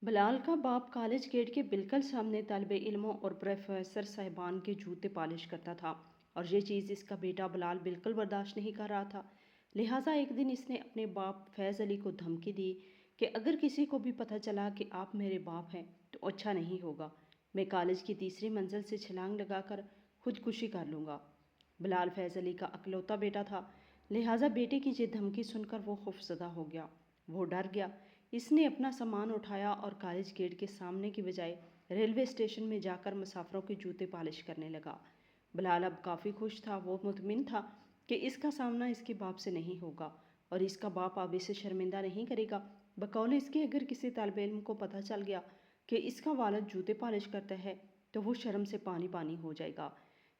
بلال کا باپ college get کے بالکل سامنے طالب علموں اور پروفیسر صاحبان کے جوتے پالش کرتا تھا، اور یہ چیز اس کا بیٹا بلال بالکل برداشت نہیں کر رہا تھا۔ لہٰذا ایک دن اس نے اپنے باپ فیض علی کو دھمکی دی کہ اگر کسی کو بھی پتہ چلا کہ آپ میرے باپ ہیں تو اچھا نہیں ہوگا، میں کالج کی تیسری منزل سے چھلانگ لگا کر خودکشی کر لوں گا۔ بلال فیض علی کا اکلوتا بیٹا تھا، لہٰذا بیٹے کی یہ دھمکی سن کر وہ خوفزدہ ہو گیا، وہ ڈر گیا۔ اس نے اپنا سامان اٹھایا اور کالج گیٹ کے سامنے کی بجائے ریلوے اسٹیشن میں جا کر مسافروں کے جوتے پالش کرنے لگا۔ بلال اب کافی خوش تھا، وہ مطمئن تھا کہ اس کا سامنا اس کے باپ سے نہیں ہوگا اور اس کا باپ اب اسے شرمندہ نہیں کرے گا۔ بقول اس کے اگر کسی طالب علم کو پتہ چل گیا کہ اس کا والد جوتے پالش کرتا ہے تو وہ شرم سے پانی پانی ہو جائے گا۔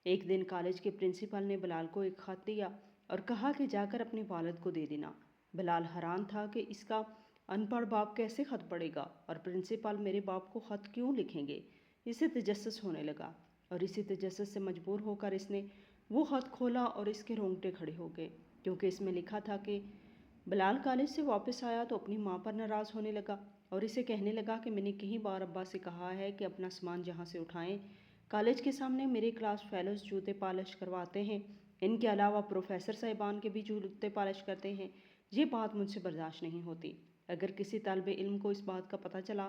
ایک دن کالج کے پرنسپل نے بلال کو ایک خط دیا اور کہا کہ جا کر اپنے والد کو دے دینا۔ بلال حیران تھا کہ اس کا ان پڑھ باپ کیسے خط پڑھے گا اور پرنسپل میرے باپ کو خط کیوں لکھیں گے۔ اسے تجسس ہونے لگا اور اسی تجسس سے مجبور ہو کر اس نے وہ خط کھولا اور اس کے رونگٹے کھڑے ہو گئے، کیونکہ اس میں لکھا تھا کہ بلال کالج سے واپس آیا تو اپنی ماں پر ناراض ہونے لگا اور اسے کہنے لگا کہ میں نے کئی بار ابا سے کہا ہے کہ اپنا سامان جہاں سے اٹھائیں، کالج کے سامنے میرے کلاس فیلوز جوتے پالش کرواتے ہیں، ان کے علاوہ پروفیسر صاحبان کے بھی جوتے پالش کرتے ہیں، یہ بات مجھ سے برداشت نہیں ہوتی۔ اگر کسی طالب علم کو اس بات کا پتہ چلا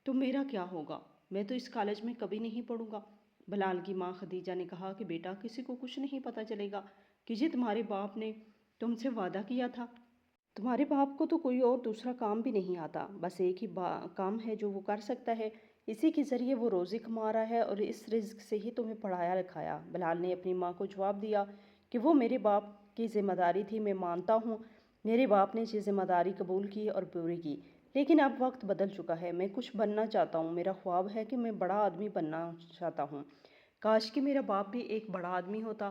تو میرا کیا ہوگا؟ میں تو اس کالج میں کبھی نہیں پڑھوں گا۔ بلال کی ماں خدیجہ نے کہا کہ بیٹا کسی کو کچھ نہیں پتہ چلے گا کہ یہ تمہارے باپ نے تم سے وعدہ کیا تھا۔ تمہارے باپ کو تو کوئی اور دوسرا کام بھی نہیں آتا، بس ایک ہی کام ہے جو وہ کر سکتا ہے، اسی کے ذریعے وہ روزی کما رہا ہے اور اس رزق سے ہی تمہیں پڑھایا لکھایا۔ بلال نے اپنی ماں کو جواب دیا کہ وہ میرے باپ کی ذمہ داری تھی، میں مانتا ہوں میرے باپ نے یہ ذمہ داری قبول کی اور پوری کی، لیکن اب وقت بدل چکا ہے، میں کچھ بننا چاہتا ہوں، میرا خواب ہے کہ میں بڑا آدمی بننا چاہتا ہوں۔ کاش کہ میرا باپ بھی ایک بڑا آدمی ہوتا،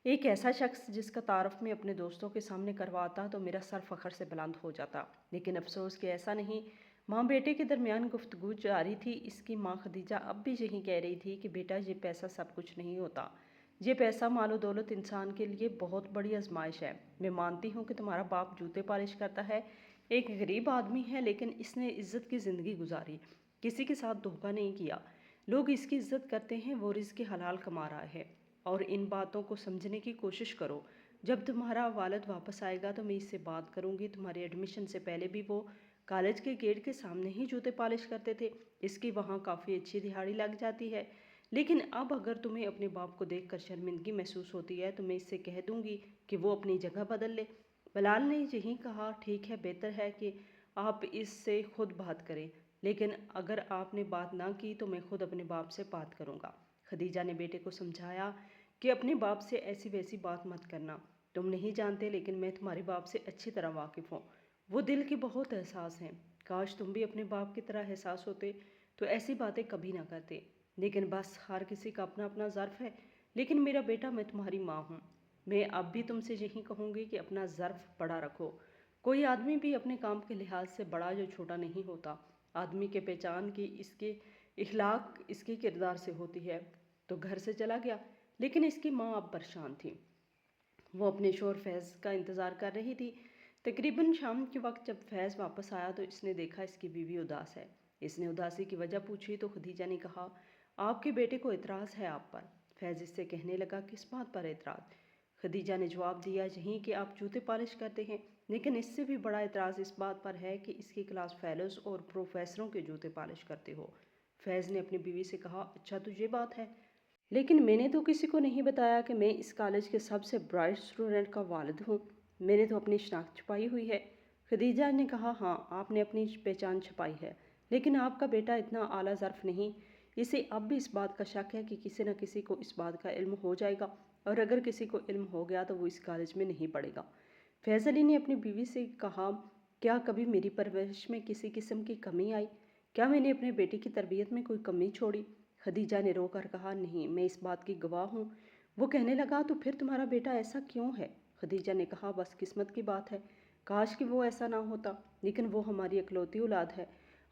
ایک ایسا شخص جس کا تعارف میں اپنے دوستوں کے سامنے کرواتا تو میرا سر فخر سے بلند ہو جاتا، لیکن افسوس کہ ایسا نہیں۔ ماں بیٹے کے درمیان گفتگو جاری تھی۔ اس کی ماں خدیجہ اب بھی یہی کہہ رہی تھی کہ بیٹا یہ پیسہ سب کچھ نہیں ہوتا، یہ پیسہ مال و دولت انسان کے لیے بہت بڑی آزمائش ہے۔ میں مانتی ہوں کہ تمہارا باپ جوتے پالش کرتا ہے، ایک غریب آدمی ہے، لیکن اس نے عزت کی زندگی گزاری، کسی کے ساتھ دھوکہ نہیں کیا، لوگ اس کی عزت کرتے ہیں، وہ رزق حلال کما رہا ہے، اور ان باتوں کو سمجھنے کی کوشش کرو۔ جب تمہارا والد واپس آئے گا تو میں اس سے بات کروں گی۔ تمہارے ایڈمیشن سے پہلے بھی وہ کالج کے گیٹ کے سامنے ہی جوتے پالش کرتے تھے، اس کی وہاں کافی اچھی دہاڑی لگ جاتی ہے، لیکن اب اگر تمہیں اپنے باپ کو دیکھ کر شرمندگی محسوس ہوتی ہے تو میں اس سے کہہ دوں گی کہ وہ اپنی جگہ بدل لے۔ بلال نے یہی کہا، ٹھیک ہے، بہتر ہے کہ آپ اس سے خود بات کریں، لیکن اگر آپ نے بات نہ کی تو میں خود اپنے باپ سے بات کروں گا۔ خدیجہ نے بیٹے کو سمجھایا کہ اپنے باپ سے ایسی ویسی بات مت کرنا، تم نہیں جانتے لیکن میں تمہارے باپ سے اچھی طرح واقف ہوں، وہ دل کے بہت احساس ہیں، کاش تم بھی اپنے باپ کی طرح حساس ہوتے تو ایسی باتیں کبھی نہ کرتے، لیکن بس ہر کسی کا اپنا اپنا ظرف ہے۔ لیکن میرا بیٹا، میں تمہاری ماں ہوں، میں اب بھی تم سے یہی کہوں گی کہ اپنا ظرف بڑا رکھو۔ کوئی آدمی بھی اپنے کام کے لحاظ سے بڑا یا چھوٹا نہیں ہوتا، آدمی کے پہچان کی اس کے اخلاق اس کے کردار سے ہوتی ہے۔ تو گھر سے چلا گیا، لیکن اس کی ماں اب پریشان تھی، وہ اپنے شوہر فیض کا انتظار کر رہی تھی۔ تقریباً شام کے وقت جب فیض واپس آیا تو اس نے دیکھا اس کی بیوی اداس ہے۔ اس نے اداسی کی وجہ پوچھی تو خدیجہ نے کہا، آپ کے بیٹے کو اعتراض ہے آپ پر۔ فیض اس سے کہنے لگا، کس بات پر اعتراض؟ خدیجہ نے جواب دیا، یہی کہ آپ جوتے پالش کرتے ہیں، لیکن اس سے بھی بڑا اعتراض اس بات پر ہے کہ اس کی کلاس فیلوز اور پروفیسروں کے جوتے پالش کرتے ہو۔ فیض نے اپنی بیوی سے کہا، اچھا تو یہ بات ہے، لیکن میں نے تو کسی کو نہیں بتایا کہ میں اس کالج کے سب سے برائٹ اسٹوڈنٹ کا والد ہوں، میں نے تو اپنی شناخت چھپائی ہوئی ہے۔ خدیجہ نے کہا، ہاں آپ نے اپنی پہچان چھپائی ہے، لیکن آپ کا بیٹا اتنا اعلیٰ ظرف نہیں، اسے اب بھی اس بات کا شک ہے کہ کسی نہ کسی کو اس بات کا علم ہو جائے گا، اور اگر کسی کو علم ہو گیا تو وہ اس کالج میں نہیں پڑھے گا۔ فیض علی نے اپنی بیوی سے کہا، کیا کبھی میری پرورش میں کسی قسم کی کمی آئی؟ کیا میں نے اپنے بیٹے کی تربیت میں کوئی کمی چھوڑی؟ خدیجہ نے رو کر کہا، نہیں، میں اس بات کی گواہ ہوں۔ وہ کہنے لگا، تو پھر تمہارا بیٹا ایسا کیوں ہے؟ خدیجہ نے کہا، بس قسمت کی بات ہے، کاش کہ وہ ایسا نہ ہوتا، لیکن وہ ہماری اکلوتی اولاد ہے،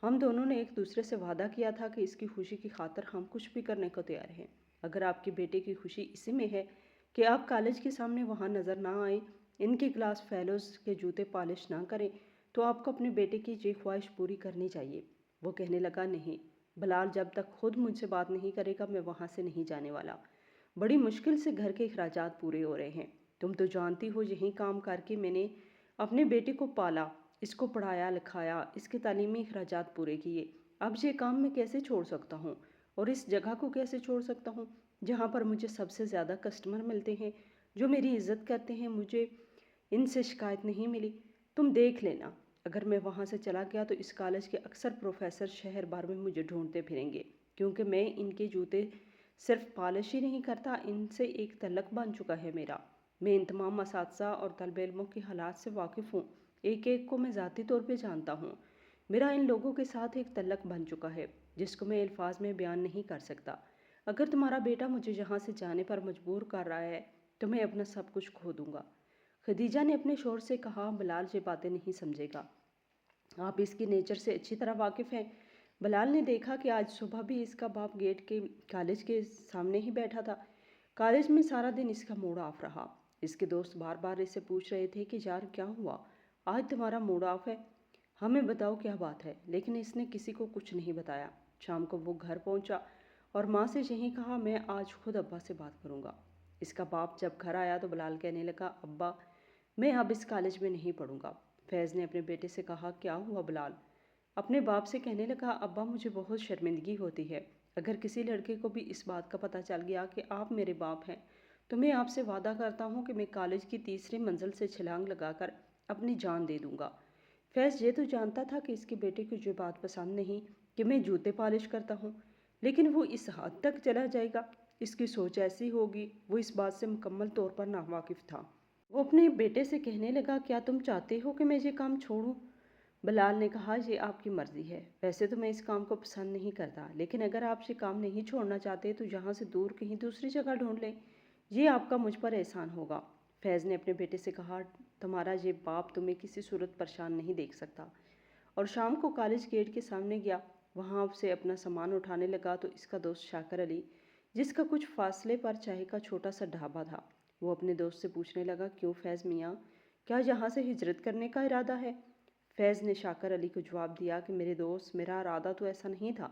ہم دونوں نے ایک دوسرے سے وعدہ کیا تھا کہ اس کی خوشی کی خاطر ہم کچھ بھی کرنے کو تیار ہیں۔ اگر آپ کے بیٹے کی خوشی اسی میں ہے کہ آپ کالج کے سامنے وہاں نظر نہ آئیں، ان کی کلاس فیلوز کے جوتے پالش نہ کریں، تو آپ کو اپنے بیٹے کی یہ خواہش پوری کرنی چاہیے۔ وہ کہنے لگا نہیں بلال، جب تک خود مجھ سے بات نہیں کرے گا میں وہاں سے نہیں جانے والا۔ بڑی مشکل سے گھر کے اخراجات پورے ہو رہے ہیں، تم تو جانتی ہو یہی کام کر کے میں نے اپنے بیٹے کو پالا، اس کو پڑھایا لکھایا، اس کے تعلیمی اخراجات پورے کیے۔ اب یہ کام میں کیسے چھوڑ سکتا ہوں، اور اس جگہ کو کیسے چھوڑ سکتا ہوں جہاں پر مجھے سب سے زیادہ کسٹمر ملتے ہیں، جو میری عزت کرتے ہیں، مجھے ان سے شکایت نہیں ملی۔ تم دیکھ لینا، اگر میں وہاں سے چلا گیا تو اس کالج کے اکثر پروفیسر شہر بھر میں مجھے ڈھونڈتے پھریں گے، کیونکہ میں ان کے جوتے صرف پالش ہی نہیں کرتا، ان سے ایک تعلق بن چکا ہے میرا۔ میں ان تمام اساتذہ اور طالب علموں کے حالات سے واقف ہوں، ایک ایک کو میں ذاتی طور پہ جانتا ہوں۔ میرا ان لوگوں کے ساتھ ایک تعلق بن چکا ہے جس کو میں الفاظ میں بیان نہیں کر سکتا۔ اگر تمہارا بیٹا مجھے یہاں سے جانے پر مجبور کر رہا ہے تو میں اپنا سب کچھ کھو دوں گا۔ خدیجہ نے اپنے شوہر سے کہا، بلال یہ باتیں نہیں سمجھے گا، آپ اس کی نیچر سے اچھی طرح واقف ہیں۔ بلال نے دیکھا کہ آج صبح بھی اس کا باپ گیٹ کے کالج کے سامنے ہی بیٹھا تھا۔ کالج میں سارا دن اس کا موڈ آف رہا۔ اس کے دوست بار بار اس سے پوچھ رہے تھے کہ یار کیا ہوا، آج تمہارا موڈ آف ہے، ہمیں بتاؤ کیا بات ہے، لیکن اس نے کسی کو کچھ نہیں بتایا۔ شام کو وہ گھر پہنچا اور ماں سے یہی کہا، میں آج خود ابا سے بات کروں گا۔ اس کا باپ جب گھر آیا تو بلال کہنے لگا، ابا میں اب اس کالج میں نہیں پڑھوں گا۔ فیض نے اپنے بیٹے سے کہا، کیا ہوا بلال؟ اپنے باپ سے کہنے لگا، ابا مجھے بہت شرمندگی ہوتی ہے، اگر کسی لڑکے کو بھی اس بات کا پتہ چل گیا کہ آپ میرے باپ ہیں تو میں آپ سے وعدہ کرتا ہوں کہ میں کالج کی تیسری منزل سے چھلانگ لگا کر اپنی جان دے دوں گا۔ فیض یہ تو جانتا تھا کہ اس کے بیٹے کو یہ بات پسند نہیں کہ میں جوتے پالش کرتا ہوں، لیکن وہ اس حد تک چلا جائے گا، اس کی سوچ ایسی ہوگی، وہ اس بات سے مکمل طور پر ناواقف تھا۔ وہ اپنے بیٹے سے کہنے لگا، کیا تم چاہتے ہو کہ میں یہ کام چھوڑوں؟ بلال نے کہا، یہ آپ کی مرضی ہے، ویسے تو میں اس کام کو پسند نہیں کرتا، لیکن اگر آپ یہ کام نہیں چھوڑنا چاہتے تو یہاں سے دور کہیں دوسری جگہ ڈھونڈ لیں، یہ آپ کا مجھ پر احسان ہوگا۔ فیض نے اپنے بیٹے سے کہا، تمہارا یہ باپ تمہیں کسی صورت پریشان نہیں دیکھ سکتا۔ اور شام کو کالج گیٹ کے سامنے گیا، وہاں سے اپنا سامان اٹھانے لگا تو اس کا دوست شاکر علی، جس کا کچھ فاصلے پر چائے کا چھوٹا سا ڈھابا تھا، وہ اپنے دوست سے پوچھنے لگا، کیوں فیض میاں، کیا یہاں سے ہجرت کرنے کا ارادہ ہے؟ فیض نے شاکر علی کو جواب دیا کہ میرے دوست، میرا ارادہ تو ایسا نہیں تھا،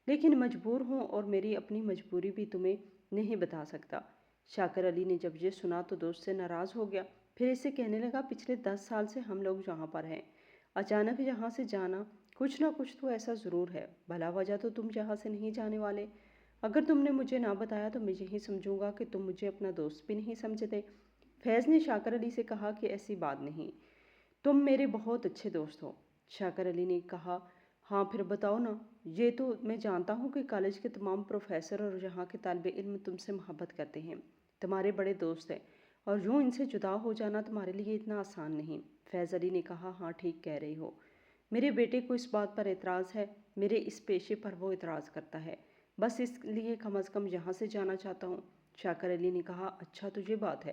لیکن مجبور ہوں اور میری اپنی مجبوری بھی تمہیں نہیں بتا سکتا۔ شاکر علی نے جب یہ سنا تو دوست سے ناراض ہو گیا، پھر اسے کہنے لگا، پچھلے 10 سال سے ہم لوگ یہاں پر ہیں، اچانک یہاں سے جانا، کچھ نہ کچھ تو ایسا ضرور ہے، بلا وجہ تو تم یہاں سے نہیں جانے والے، اگر تم نے مجھے نہ بتایا تو میں یہی سمجھوں گا کہ تم مجھے اپنا دوست بھی نہیں سمجھتے۔ فیض نے شاکر علی سے کہا کہ ایسی بات نہیں، تم میرے بہت اچھے دوست ہو۔ شاکر علی نے کہا، ہاں پھر بتاؤ نا، یہ تو میں جانتا ہوں کہ کالج کے تمام پروفیسر اور یہاں کے طالب علم تم سے محبت کرتے ہیں، تمہارے بڑے دوست ہیں، اور یوں ان سے جدا ہو جانا تمہارے لیے اتنا آسان نہیں۔ فیض علی نے کہا، ہاں ٹھیک کہہ رہی ہو، میرے بیٹے کو اس بات پر اعتراض ہے، میرے اس پیشے پر وہ اعتراض کرتا ہے، بس اس لیے کم از کم یہاں سے جانا چاہتا ہوں۔ شاکر علی نے کہا، اچھا تو یہ بات ہے،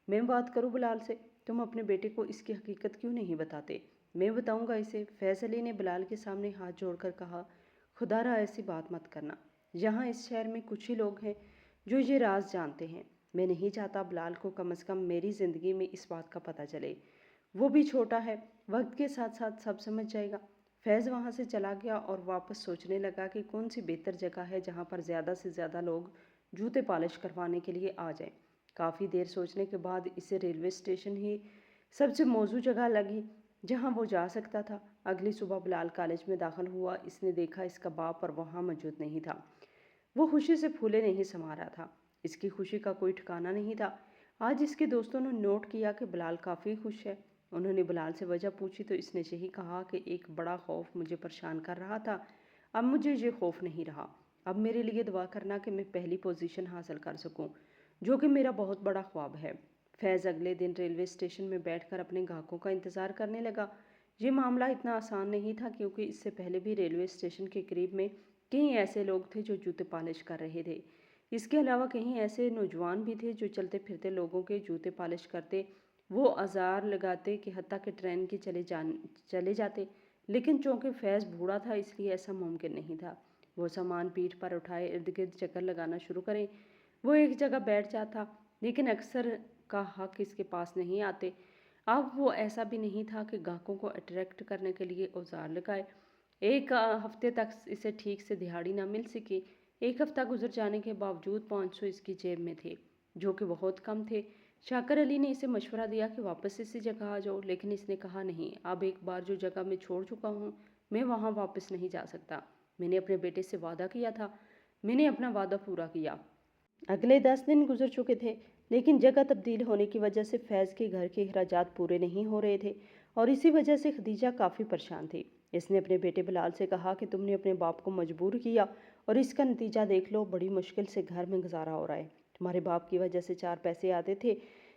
میں بات کروں بلال سے، تم اپنے بیٹے کو اس کی حقیقت کیوں نہیں بتاتے؟ میں بتاؤں گا اسے۔ فیض علی نے بلال کے سامنے ہاتھ جوڑ کر کہا، خدا را ایسی بات مت کرنا، یہاں اس شہر میں کچھ ہی لوگ ہیں جو یہ راز جانتے ہیں، میں نہیں چاہتا بلال کو کم از کم میری زندگی میں اس بات کا پتہ چلے، وہ بھی چھوٹا ہے، وقت کے ساتھ ساتھ سب سمجھ جائے گا۔ فیض وہاں سے چلا گیا اور واپس سوچنے لگا کہ کون سی بہتر جگہ ہے جہاں پر زیادہ سے زیادہ لوگ جوتے پالش کروانے کے لیے آ جائیں۔ کافی دیر سوچنے کے بعد اسے ریلوے اسٹیشن ہی سب سے موزوں جگہ لگی جہاں وہ جا سکتا تھا۔ اگلی صبح بلال کالج میں داخل ہوا، اس نے دیکھا اس کا باپ پر وہاں موجود نہیں تھا۔ وہ خوشی سے پھولے نہیں سما رہا تھا، اس کی خوشی کا کوئی ٹھکانہ نہیں تھا۔ آج اس کے دوستوں نے نوٹ کیا کہ بلال کافی خوش ہے۔ انہوں نے بلال سے وجہ پوچھی تو اس نے یہی کہا کہ ایک بڑا خوف مجھے پریشان کر رہا تھا، اب مجھے یہ خوف نہیں رہا، اب میرے لیے دعا کرنا کہ میں پہلی پوزیشن حاصل کر سکوں، جو کہ میرا بہت بڑا خواب ہے۔ فیض اگلے دن ریلوے اسٹیشن میں بیٹھ کر اپنے گاہکوں کا انتظار کرنے لگا۔ یہ معاملہ اتنا آسان نہیں تھا کیونکہ اس سے پہلے بھی ریلوے اسٹیشن کے قریب میں کئی ایسے لوگ تھے جو جوتے پالش کر رہے تھے، اس کے علاوہ کہیں ایسے نوجوان بھی تھے جو چلتے پھرتے لوگوں کے جوتے پالش کرتے، وہ آزار لگاتے کہ حتیٰ کہ ٹرین کے چلے جاتے، لیکن چونکہ فیض بوڑھا تھا اس لیے ایسا ممکن نہیں تھا۔ وہ سامان پیٹھ پر اٹھائے ارد گرد چکر لگانا شروع کریں، وہ ایک جگہ بیٹھ جاتا، لیکن اکثر کا حق اس کے پاس نہیں آتے۔ اب وہ ایسا بھی نہیں تھا کہ گاہکوں کو اٹریکٹ کرنے کے لیے اوزار لگائے، ایک ہفتے تک اسے ٹھیک سے دہاڑی نہ مل سکی۔ ایک ہفتہ گزر جانے کے باوجود 500 اس کی جیب میں تھے، جو کہ بہت کم تھے۔ شاکر علی نے اسے مشورہ دیا کہ واپس اسی جگہ آ جاؤ، لیکن اس نے کہا نہیں، اب ایک بار جو جگہ میں چھوڑ چکا ہوں میں وہاں واپس نہیں جا سکتا۔ میں نے اپنے بیٹے سے وعدہ کیا تھا، میں نے اپنا وعدہ پورا کیا۔ اگلے 10 دن گزر چکے تھے، لیکن جگہ تبدیل ہونے کی وجہ سے فیض کے گھر کے اخراجات پورے نہیں ہو رہے تھے، اور اسی وجہ سے خدیجہ کافی پریشان تھی۔ اس نے اپنے بیٹے بلال سے کہا کہ تم نے اپنے باپ کو مجبور کیا اور اس کا نتیجہ دیکھ لو، بڑی مشکل سے گھر میں گزارا ہو رہا ہے۔ تمہارے باپ کی وجہ سے 4 پیسے آتے تھے،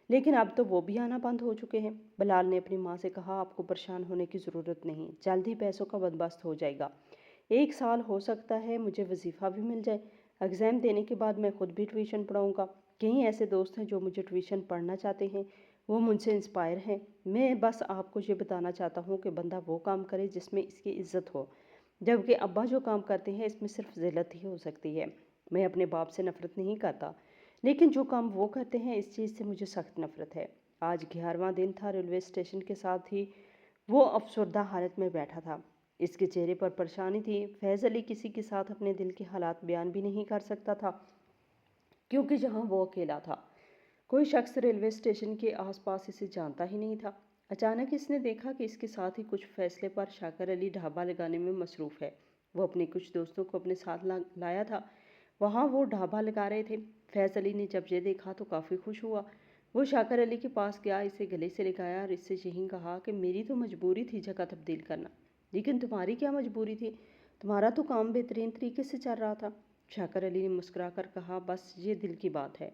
لیکن اب تو وہ بھی آنا بند ہو چکے ہیں۔ بلال نے اپنی ماں سے کہا آپ کو پریشان ہونے کی ضرورت نہیں، جلد ہی پیسوں کا بندوبست ہو جائے گا۔ 1 سال ہو سکتا ہے مجھے وظیفہ بھی مل جائے، ایگزام دینے کے بعد میں خود بھی ٹیوشن پڑھاؤں گا۔ کئی ایسے دوست ہیں جو مجھے ٹیوشن پڑھنا چاہتے ہیں، وہ مجھ سے انسپائر ہیں۔ میں بس آپ کو یہ بتانا چاہتا ہوں کہ بندہ وہ کام کرے جس میں اس کی عزت ہو، جبکہ ابا جو کام کرتے ہیں اس میں صرف ذلت ہی ہو سکتی ہے۔ میں اپنے باپ سے نفرت نہیں کرتا، لیکن جو کام وہ کرتے ہیں اس چیز سے مجھے سخت نفرت ہے۔ آج 11واں دن تھا، ریلوے اسٹیشن کے ساتھ ہی وہ افسردہ حالت میں بیٹھا تھا۔ اس کے چہرے پر پریشانی تھی۔ فیض علی کسی کے ساتھ اپنے دل کے حالات بیان بھی نہیں کر سکتا تھا، کیونکہ جہاں وہ اکیلا تھا، کوئی شخص ریلوے اسٹیشن کے آس پاس اسے جانتا ہی نہیں تھا۔ اچانک اس نے دیکھا کہ اس کے ساتھ ہی کچھ فیصلے پر شاکر علی ڈھابہ لگانے میں مصروف ہے۔ وہ اپنے کچھ دوستوں کو اپنے ساتھ لایا تھا، وہاں وہ ڈھابہ لگا رہے تھے۔ فیض علی نے جب یہ دیکھا تو کافی خوش ہوا۔ وہ شاکر علی کے پاس گیا، اسے گلے سے لگایا اور اس سے یہی کہا کہ میری تو مجبوری تھی جگہ تبدیل کرنا، لیکن تمہاری کیا مجبوری تھی؟ تمہارا تو کام بہترین طریقے سے چل رہا تھا۔ شاکر علی نے مسکرا کر کہا بس یہ دل کی بات ہے،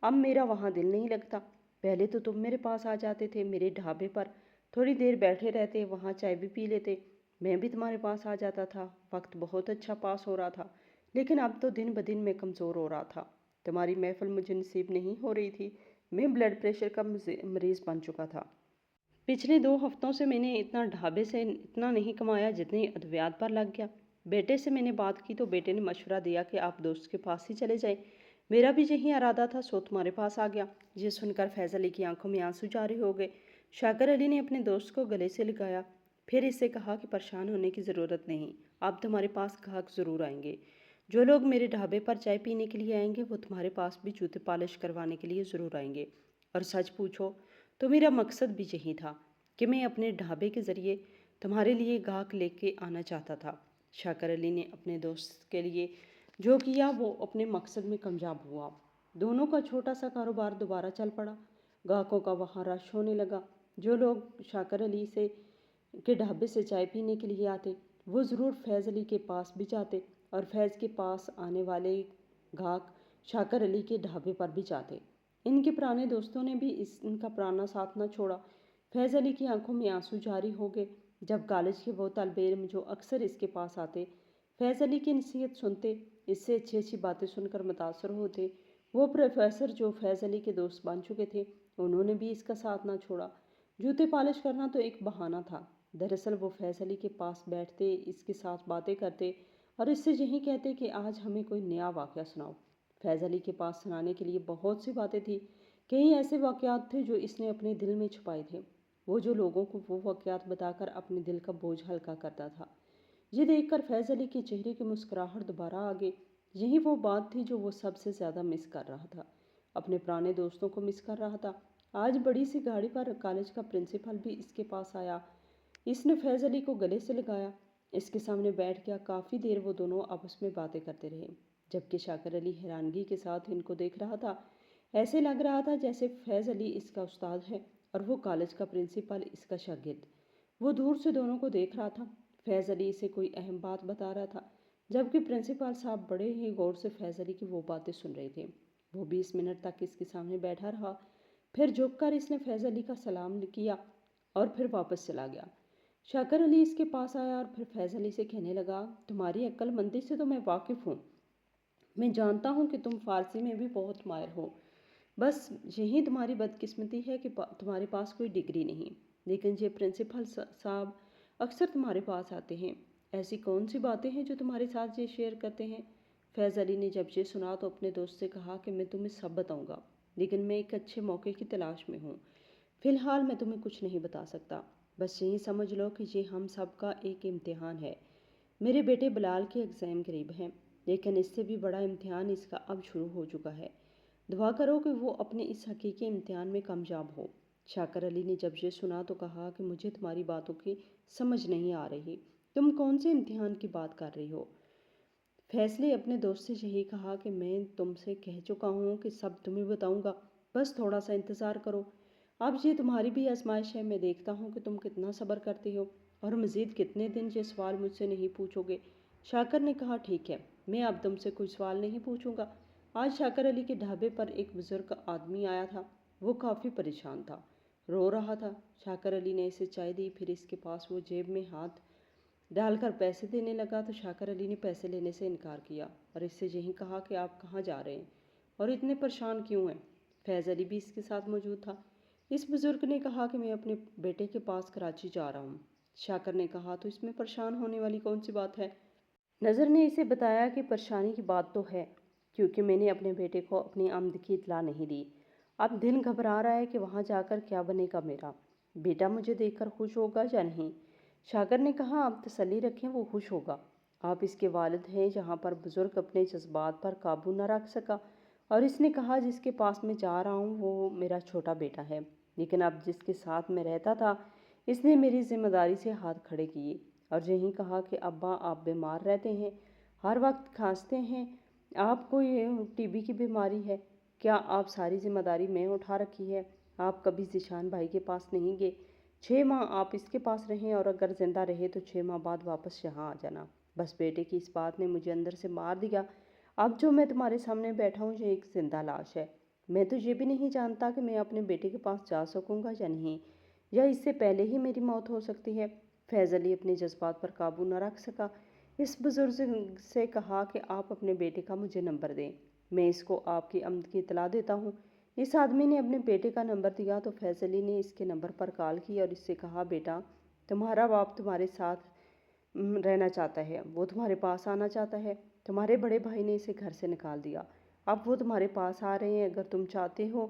اب میرا وہاں دل نہیں لگتا۔ پہلے تو تم میرے پاس آ جاتے تھے، میرے ڈھابے پر تھوڑی دیر بیٹھے رہتے، وہاں چائے بھی پی لیتے، میں بھی تمہارے پاس آ جاتا تھا، وقت بہت اچھا پاس ہو رہا تھا۔ لیکن اب تو دن بدن میں کمزور ہو رہا تھا، تمہاری محفل مجھے نصیب نہیں ہو رہی تھی، میں بلڈ پریشر کا مریض بن چکا تھا۔ پچھلے 2 ہفتوں سے میں نے اتنا ڈھابے سے اتنا نہیں کمایا جتنی ادویات پر لگ گیا۔ بیٹے سے میں نے بات کی تو بیٹے نے مشورہ دیا کہ آپ دوست کے پاس ہی چلے جائیں۔ میرا بھی یہی ارادہ تھا، سو تمہارے پاس آ گیا۔ یہ سن کر فیض علی کی آنکھوں میں آنسو جاری ہو گئے۔ شاکر علی نے اپنے دوست کو گلے سے لگایا، پھر اس سے کہا کہ پریشان ہونے کی ضرورت نہیں، اب تمہارے پاس گاہک ضرور آئیں گے۔ جو لوگ میرے ڈھابے پر چائے پینے کے لیے آئیں گے وہ تمہارے پاس بھی جوتے پالش کروانے کے لیے ضرور آئیں گے۔ اور سچ پوچھو تو میرا مقصد بھی یہی تھا کہ میں اپنے ڈھابے کے ذریعے تمہارے لیے گاہک لے کے آنا چاہتا تھا۔ شاکر علی نے اپنے دوست کے لیے جو کیا وہ اپنے مقصد میں کامیاب ہوا۔ دونوں کا چھوٹا سا کاروبار دوبارہ چل پڑا، گاہکوں کا وہاں رش ہونے لگا۔ جو لوگ شاکر علی کے ڈھابے سے چائے پینے کے لیے آتے وہ ضرور فیض علی کے پاس بھی جاتے، اور فیض کے پاس آنے والے گاہک شاکر علی کے ڈھابے پر بھی جاتے۔ ان کے پرانے دوستوں نے بھی ان کا پرانا ساتھ نہ چھوڑا۔ فیض علی کی آنکھوں میں آنسو جاری ہو گئے جب کالج کے وہ طالب علم جو اکثر اس کے پاس آتے، فیض علی کی نصیحت سنتے، اس سے اچھی اچھی باتیں سن کر متاثر ہوتے۔ وہ پروفیسر جو فیض علی کے دوست بن چکے تھے، انہوں نے بھی اس کا ساتھ نہ چھوڑا۔ جوتے پالش کرنا تو ایک بہانہ تھا، دراصل وہ فیض علی کے پاس بیٹھتے، اس کے ساتھ باتیں کرتے اور اس سے یہی کہتے کہ آج ہمیں کوئی نیا واقعہ سناؤ۔ فیض علی کے پاس سنانے کے لیے بہت سی باتیں تھیں، کئی ایسے واقعات تھے جو اس نے اپنے دل میں چھپائے تھے، وہ جو لوگوں کو وہ واقعات بتا کر اپنے دل کا بوجھ ہلکا کرتا تھا۔ یہ دیکھ کر فیض علی کے چہرے کی مسکراہٹ دوبارہ آ گئی۔ یہی وہ بات تھی جو وہ سب سے زیادہ مس کر رہا تھا، اپنے پرانے دوستوں کو مس کر رہا تھا۔ آج بڑی سی گاڑی پر کالج کا پرنسپل بھی اس کے پاس آیا۔ اس نے فیض علی کو گلے سے لگایا، اس کے سامنے بیٹھ گیا۔ کافی دیر وہ دونوں آپس میں باتیں کرتے رہے، جبکہ شاکر علی حیرانگی کے ساتھ ان کو دیکھ رہا تھا۔ ایسے لگ رہا تھا جیسے فیض علی اس کا استاد ہے اور وہ کالج کا پرنسپل اس کا شاگرد۔ وہ دور سے دونوں کو دیکھ رہا تھا۔ فیض علی اسے کوئی اہم بات بتا رہا تھا، جبکہ پرنسپل صاحب بڑے ہی غور سے فیض علی کی وہ باتیں سن رہے تھے۔ وہ 20 منٹ تک اس کے سامنے بیٹھا رہا، پھر جھک کر اس نے فیض علی کا سلام کیا اور پھر واپس چلا گیا۔ شاکر علی اس کے پاس آیا اور پھر فیض علی سے کہنے لگا، تمہاری عقل مندی سے تو میں واقف ہوں، میں جانتا ہوں کہ تم فارسی میں بھی بہت ماہر ہو، بس یہی تمہاری بدقسمتی ہے کہ تمہارے پاس کوئی ڈگری نہیں۔ لیکن یہ پرنسپل صاحب اکثر تمہارے پاس آتے ہیں، ایسی کون سی باتیں ہیں جو تمہارے ساتھ یہ شیئر کرتے ہیں؟ فیض علی نے جب یہ سنا تو اپنے دوست سے کہا کہ میں تمہیں سب بتاؤں گا، لیکن میں ایک اچھے موقع کی تلاش میں ہوں، فی الحال میں تمہیں کچھ نہیں بتا سکتا۔ بس یہی سمجھ لو کہ یہ ہم سب کا ایک امتحان ہے، میرے بیٹے بلال کے ایگزام قریب ہیں، لیکن اس سے بھی بڑا امتحان اس کا اب شروع ہو چکا ہے۔ دعا کرو کہ وہ اپنے اس حقیقی امتحان میں کامیاب ہو۔ شاکر علی نے جب یہ سنا تو کہا کہ مجھے تمہاری باتوں کی سمجھ نہیں آ رہی۔ تم کون سے امتحان کی بات کر رہی ہو؟ فیصل نے اپنے دوست سے یہی کہا کہ میں تم سے کہہ چکا ہوں کہ سب تمہیں بتاؤں گا، بس تھوڑا سا انتظار کرو۔ اب یہ تمہاری بھی آزمائش ہے، میں دیکھتا ہوں کہ تم کتنا صبر کرتی ہو اور مزید کتنے دن یہ سوال مجھ سے نہیں پوچھو گے۔ شاکر نے کہا ٹھیک ہے، میں اب تم سے کوئی سوال نہیں پوچھوں گا۔ آج شاکر علی کے ڈھابے پر ایک بزرگ آدمی آیا تھا۔ وہ کافی پریشان تھا، رو رہا تھا۔ شاکر علی نے اسے چائے دی، پھر اس کے پاس وہ جیب میں ہاتھ ڈال کر پیسے دینے لگا تو شاکر علی نے پیسے لینے سے انکار کیا اور اس سے یہی کہا کہ آپ کہاں جا رہے ہیں اور اتنے پریشان کیوں ہیں؟ فیض علی بھی اس کے ساتھ موجود تھا۔ اس بزرگ نے کہا کہ میں اپنے بیٹے کے پاس کراچی جا رہا ہوں۔ شاکر نے کہا تو اس میں پریشان ہونے والی کون سی بات ہے؟ نظر نے اسے بتایا کہ پریشانی کی بات تو ہے، کیونکہ میں نے اپنے بیٹے کو اپنی آمد کی اطلاع نہیں دی۔ اب دل گھبرا رہا ہے کہ وہاں جا کر کیا بنے گا میرا بیٹا، مجھے دیکھ کر خوش ہوگا یا نہیں؟ شاکر نے کہا آپ تسلی رکھیں، وہ خوش ہوگا۔ آپ اس کے والد ہیں۔ یہاں پر بزرگ اپنے جذبات پر قابو نہ رکھ سکا اور اس نے کہا جس کے پاس میں جا رہا ہوں وہ میرا چھوٹا بیٹا ہے، لیکن اب جس کے ساتھ میں رہتا تھا اس نے میری ذمہ داری سے ہاتھ کھڑے کیے اور یہی کہا کہ ابا آپ بیمار رہتے ہیں، ہر وقت کھانستے ہیں، آپ کو یہ ٹی بی کی بیماری ہے، کیا آپ ساری ذمہ داری میں اٹھا رکھی ہے؟ آپ کبھی ذیشان بھائی کے پاس نہیں گئے۔ 6 ماہ آپ اس کے پاس رہیں اور اگر زندہ رہے تو 6 ماہ بعد واپس یہاں آ جانا۔ بس بیٹے کی اس بات نے مجھے اندر سے مار دیا۔ اب جو میں تمہارے سامنے بیٹھا ہوں یہ ایک زندہ لاش ہے۔ میں تو یہ بھی نہیں جانتا کہ میں اپنے بیٹے کے پاس جا سکوں گا یا نہیں، یا اس سے پہلے ہی میری موت ہو سکتی ہے۔ فیض علی اپنے جذبات پر قابو نہ رکھ سکا۔ اس بزرگ سے کہا کہ آپ اپنے بیٹے کا مجھے نمبر دیں، میں اس کو آپ کی آمد کی اطلاع دیتا ہوں۔ اس آدمی نے اپنے بیٹے کا نمبر دیا تو فیض علی نے اس کے نمبر پر کال کی اور اس سے کہا بیٹا تمہارا باپ تمہارے ساتھ رہنا چاہتا ہے، وہ تمہارے پاس آنا چاہتا ہے۔ تمہارے بڑے بھائی نے اسے گھر سے نکال دیا، اب وہ تمہارے پاس آ رہے ہیں۔ اگر تم چاہتے ہو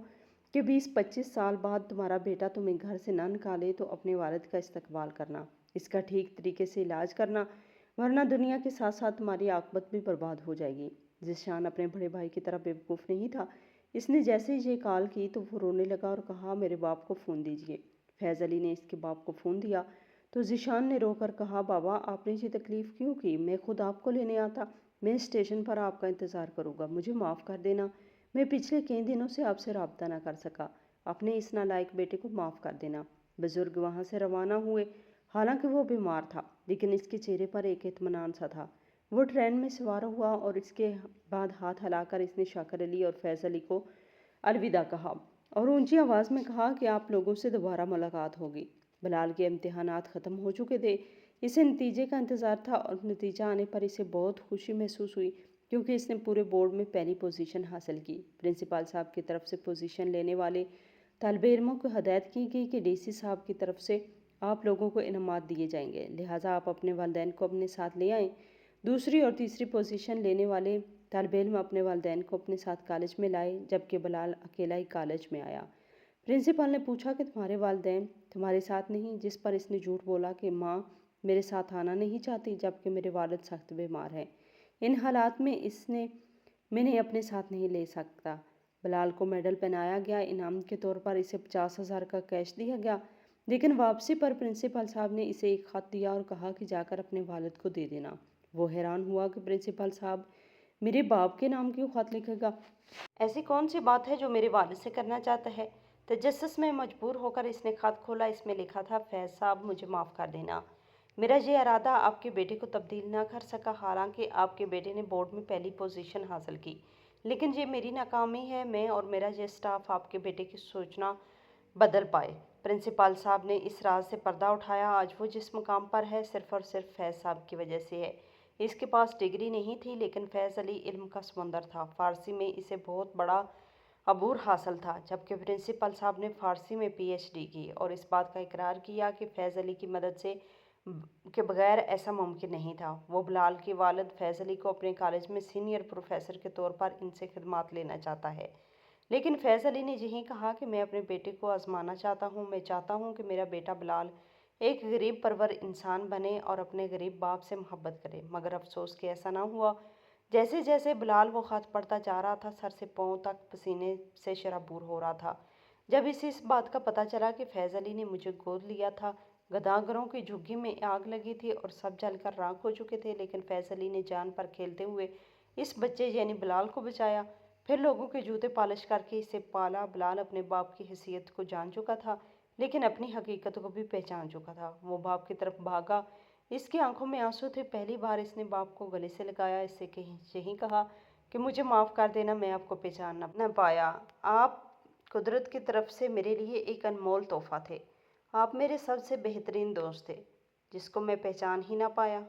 کہ 20-25 سال بعد تمہارا بیٹا تمہیں گھر سے نہ نکالے تو اپنے والد کا استقبال کرنا، اس کا ٹھیک طریقے سے علاج کرنا، ورنہ دنیا کے ساتھ ساتھ تمہاری عاقبت بھی برباد ہو جائے گی۔ ذیشان اپنے بڑے بھائی کی طرح بیوقوف نہیں تھا۔ اس نے جیسے ہی یہ کال کی تو وہ رونے لگا اور کہا میرے باپ کو فون دیجیے۔ فیض علی نے اس کے باپ کو فون دیا تو ذیشان نے رو کر کہا بابا آپ نے یہ تکلیف کیوں کی؟ میں خود آپ کو لینے آتا، میں اسٹیشن پر آپ کا انتظار کروں گا، مجھے معاف کر دینا، میں پچھلے کئی دنوں سے آپ سے رابطہ نہ کر سکا، اپنے اس نالائق بیٹے کو معاف کر دینا۔ بزرگ وہاں سے روانہ ہوئے، حالانکہ وہ بیمار تھا لیکن اس کے چہرے پر ایک اطمینان سا تھا۔ وہ ٹرین میں سوار ہوا اور اس کے بعد ہاتھ ہلا کر اس نے شاکر علی اور فیض علی کو الوداع کہا اور اونچی آواز میں کہا کہ آپ لوگوں سے دوبارہ ملاقات ہوگی۔ بلال کے امتحانات ختم ہو چکے تھے، اسے نتیجے کا انتظار تھا اور نتیجہ آنے پر اسے بہت خوشی محسوس ہوئی کیونکہ اس نے پورے بورڈ میں پہلی پوزیشن حاصل کی۔ پرنسپل صاحب کی طرف سے پوزیشن لینے والے طالب علموں کو ہدایت کی گئی کہ ڈی سی صاحب کی طرف سے آپ لوگوں کو انعامات دیے جائیں گے، لہٰذا آپ اپنے والدین کو اپنے ساتھ لے آئیں۔ دوسری اور تیسری پوزیشن لینے والے طالب علم اپنے والدین کو اپنے ساتھ کالج میں لائے، جبکہ بلال اکیلا ہی کالج میں آیا۔ پرنسپل نے پوچھا کہ تمہارے والدین تمہارے ساتھ نہیں؟ جس پر اس نے جھوٹ بولا کہ ماں میرے ساتھ آنا نہیں چاہتی جبکہ میرے والد سخت بیمار ہیں، ان حالات میں میں نے اپنے ساتھ نہیں لے سکتا۔ بلال کو میڈل پہنایا گیا، انعام کے طور پر اسے 50,000 کا کیش دیا گیا، لیکن واپسی پر پرنسپل صاحب نے اسے ایک خط دیا اور کہا کہ جا کر اپنے والد کو دے دینا۔ وہ حیران ہوا کہ پرنسپل صاحب میرے باپ کے نام کیوں خط لکھے گا؟ ایسی کون سی بات ہے جو میرے والد سے کرنا چاہتا ہے؟ تجسس میں مجبور ہو کر اس نے خط کھولا، اس میں لکھا تھا فیض صاحب مجھے معاف کر دینا، میرا یہ ارادہ آپ کے بیٹے کو تبدیل نہ کر سکا، حالانکہ آپ کے بیٹے نے بورڈ میں پہلی پوزیشن حاصل کی، لیکن یہ میری ناکامی ہے، میں اور میرا یہ اسٹاف آپ کے بیٹے کی سوچنا بدل پائے۔ پرنسپل صاحب نے اس راز سے پردہ اٹھایا، آج وہ جس مقام پر ہے صرف اور صرف فیض صاحب کی وجہ سے ہے۔ اس کے پاس ڈگری نہیں تھی لیکن فیض علی علم کا سمندر تھا، فارسی میں اسے بہت بڑا عبور حاصل تھا، جبکہ پرنسپل صاحب نے فارسی میں پی ایچ ڈی کی اور اس بات کا اقرار کیا کہ فیض علی کی مدد کے بغیر ایسا ممکن نہیں تھا۔ وہ بلال کے والد فیض علی کو اپنے کالج میں سینئر پروفیسر کے طور پر ان سے خدمات لینا چاہتا ہے، لیکن فیض علی نے یہی کہا کہ میں اپنے بیٹے کو آزمانا چاہتا ہوں، میں چاہتا ہوں کہ میرا بیٹا بلال ایک غریب پرور انسان بنے اور اپنے غریب باپ سے محبت کرے، مگر افسوس کہ ایسا نہ ہوا۔ جیسے جیسے بلال وہ خط پڑھتا جا رہا تھا، سر سے پاؤں تک پسینے سے شرابور ہو رہا تھا۔ جب اسے اس بات کا پتہ چلا کہ فیض علی نے مجھے گود لیا تھا، گداگروں کی جھگی میں آگ لگی تھی اور سب جل کر راکھ ہو چکے تھے، لیکن فیض علی نے جان پر کھیلتے ہوئے اس بچے یعنی بلال کو بچایا۔ پھر لوگوں کے جوتے پالش کر کے اسے پالا۔ بلال اپنے باپ کی حیثیت کو جان چکا تھا، لیکن اپنی حقیقت کو بھی پہچان چکا تھا۔ وہ باپ کی طرف بھاگا، اس کی آنکھوں میں آنسو تھے۔ پہلی بار اس نے باپ کو گلے سے لگایا، اس سے یہی کہا کہ مجھے معاف کر دینا، میں آپ کو پہچان نہ پایا۔ آپ قدرت کی طرف سے میرے لیے ایک انمول تحفہ تھے۔ آپ میرے سب سے بہترین دوست تھے، جس کو میں پہچان ہی نہ پایا۔